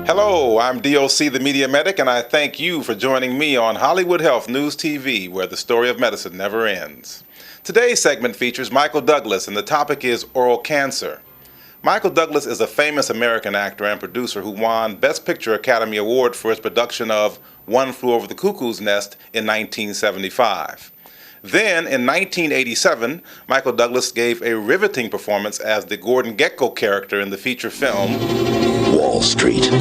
Hello, I'm D.O.C. the Media Medic, and I thank you for joining me on Hollywood Health News TV, where the story of medicine never ends. Today's segment features Michael Douglas, and the topic is oral cancer. Michael Douglas is a famous American actor and producer who won Best Picture Academy Award for his production of One Flew Over the Cuckoo's Nest in 1975. Then, in 1987, Michael Douglas gave a riveting performance as the Gordon Gekko character in the feature film Wall Street. Power.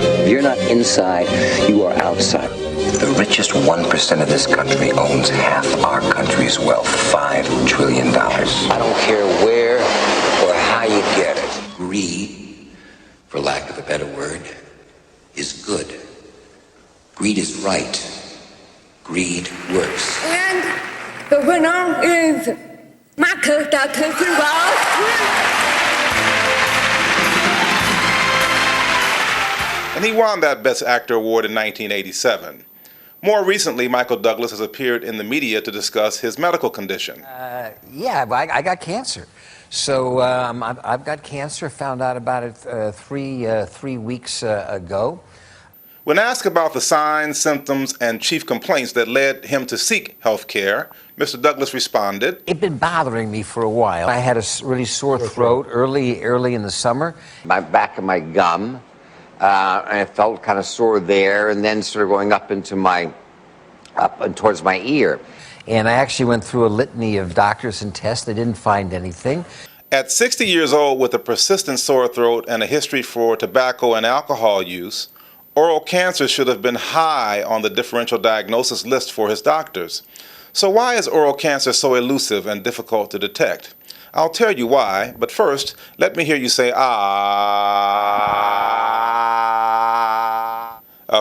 If you're not inside, you are outside. The richest 1% of this country owns half our country's wealth, $5 trillion. I don't care where or how you get it. Greed, for lack of a better word, is good. Greed is right. Greed works. And the winner is Michael Douglas in Wall Street. and he won that Best Actor award in 1987. More recently, Michael Douglas has appeared in the media to discuss his medical condition. I got cancer. So I've got cancer, found out about it three weeks ago. When asked about the signs, symptoms, and chief complaints that led him to seek health care, Mr. Douglas responded, It'd been bothering me for a while. I had a really sore throat early in the summer. My back of my gum, and it felt kind of sore there, and then sort of going up and towards my ear. And I actually went through a litany of doctors and tests. They didn't find anything. At 60 years old with a persistent sore throat and a history for tobacco and alcohol use, oral cancer should have been high on the differential diagnosis list for his doctors. So why is oral cancer so elusive and difficult to detect? I'll tell you why, but first, let me hear you say, ah.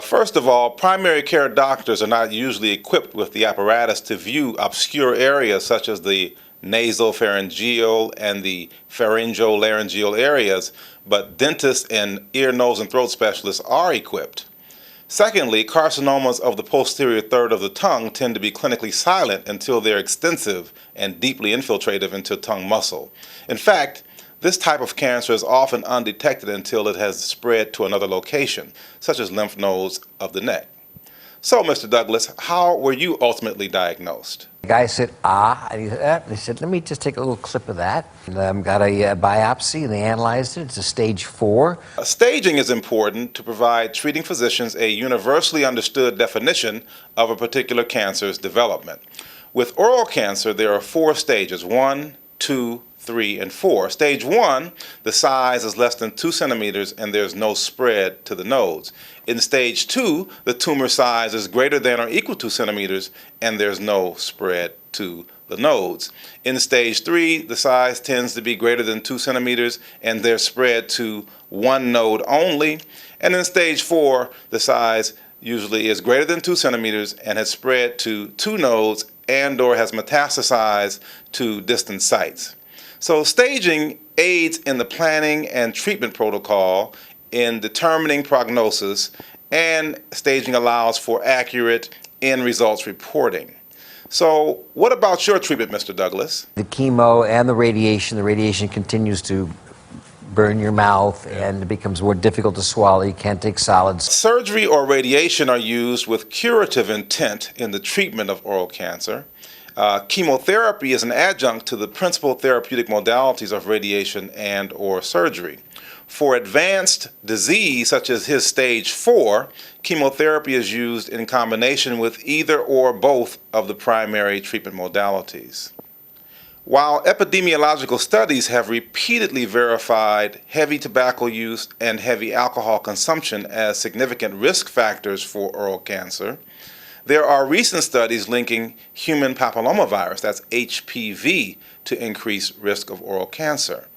First of all, primary care doctors are not usually equipped with the apparatus to view obscure areas such as the nasopharyngeal and the pharyngolaryngeal areas, but dentists and ear, nose, and throat specialists are equipped. Secondly, carcinomas of the posterior third of the tongue tend to be clinically silent until they're extensive and deeply infiltrative into tongue muscle. In fact, this type of cancer is often undetected until it has spread to another location, such as lymph nodes of the neck. So, Mr. Douglas, how were you ultimately diagnosed? The guy said, and he said, let me just take a little clip of that. And, got a biopsy, and they analyzed it. It's a stage 4. Staging is important to provide treating physicians a universally understood definition of a particular cancer's development. With oral cancer, there are 4 stages, 1, 2, 3, and 4. Stage 1, the size is less than 2 centimeters and there's no spread to the nodes. In stage 2, the tumor size is greater than or equal to centimeters and there's no spread to the nodes. In stage 3, the size tends to be greater than 2 centimeters and they're spread to 1 node only. And in stage 4, the size usually is greater than 2 centimeters and has spread to 2 nodes and or has metastasized to distant sites. So staging aids in the planning and treatment protocol in determining prognosis, and staging allows for accurate end results reporting. So what about your treatment, Mr. Douglas? The chemo and the radiation continues to burn your mouth, and it becomes more difficult to swallow. You can't take solids. Surgery or radiation are used with curative intent in the treatment of oral cancer. Chemotherapy is an adjunct to the principal therapeutic modalities of radiation and or surgery. For advanced disease such as his stage 4, chemotherapy is used in combination with either or both of the primary treatment modalities. While epidemiological studies have repeatedly verified heavy tobacco use and heavy alcohol consumption as significant risk factors for oral cancer, there are recent studies linking human papillomavirus, that's HPV, to increased risk of oral cancer.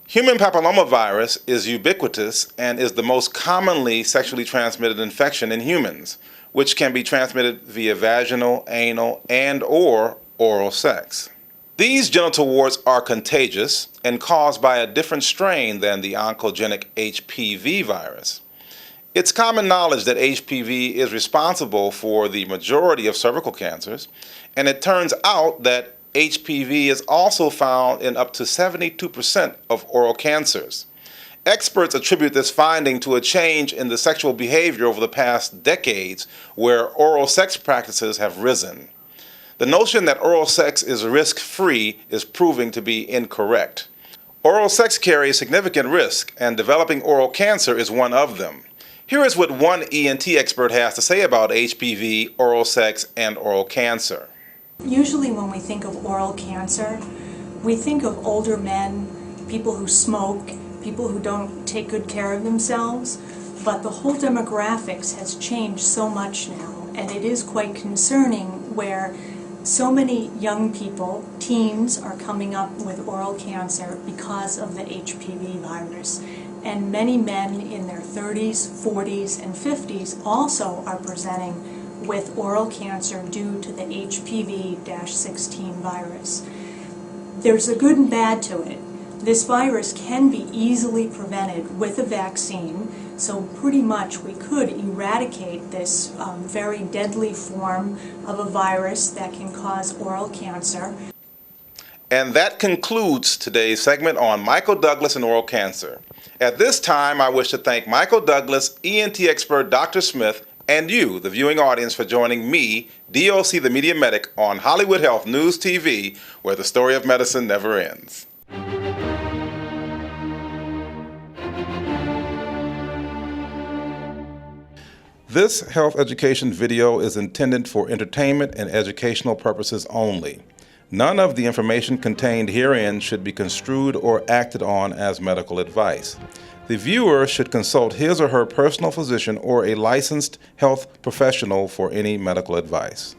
Human papillomavirus is ubiquitous and is the most commonly sexually transmitted infection in humans, which can be transmitted via vaginal, anal, and or oral sex. These genital warts are contagious and caused by a different strain than the oncogenic HPV virus. It's common knowledge that HPV is responsible for the majority of cervical cancers, and it turns out that HPV is also found in up to 72% of oral cancers. Experts attribute this finding to a change in the sexual behavior over the past decades where oral sex practices have risen. The notion that oral sex is risk-free is proving to be incorrect. Oral sex carries significant risk, and developing oral cancer is one of them. Here is what one ENT expert has to say about HPV, oral sex, and oral cancer. Usually when we think of oral cancer, we think of older men, people who smoke, people who don't take good care of themselves, but the whole demographics has changed so much now, and it is quite concerning where so many young people, teens, are coming up with oral cancer because of the HPV virus. And many men in their 30s, 40s, and 50s also are presenting with oral cancer due to the HPV-16 virus. There's a good and bad to it. This virus can be easily prevented with a vaccine, so pretty much we could eradicate this very deadly form of a virus that can cause oral cancer. And that concludes today's segment on Michael Douglas and oral cancer. At this time, I wish to thank Michael Douglas, ENT expert Dr. Smith, and you, the viewing audience, for joining me, D.O.C. the Media Medic, on Hollywood Health News TV, where the story of medicine never ends. This health education video is intended for entertainment and educational purposes only. None of the information contained herein should be construed or acted on as medical advice. The viewer should consult his or her personal physician or a licensed health professional for any medical advice.